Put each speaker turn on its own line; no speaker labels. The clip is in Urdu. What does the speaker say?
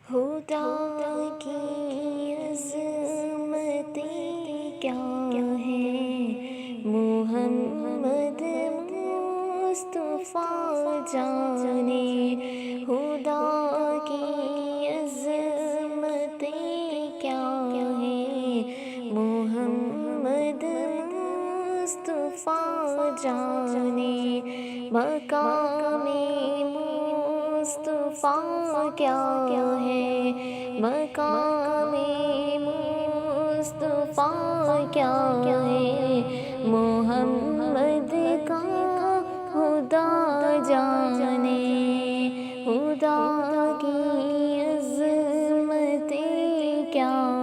خدا کی عظمتیں کیا ہے، محمد مصطفیٰ جانے، خدا کی عظمتیں کیا ہے، محمد مصطفیٰ جانے، مقام مصطفیٰ کیا ہے، مقام مصطفیٰ کیا ہے، محمد کا خدا جانے، خدا کی عظمتیں کیا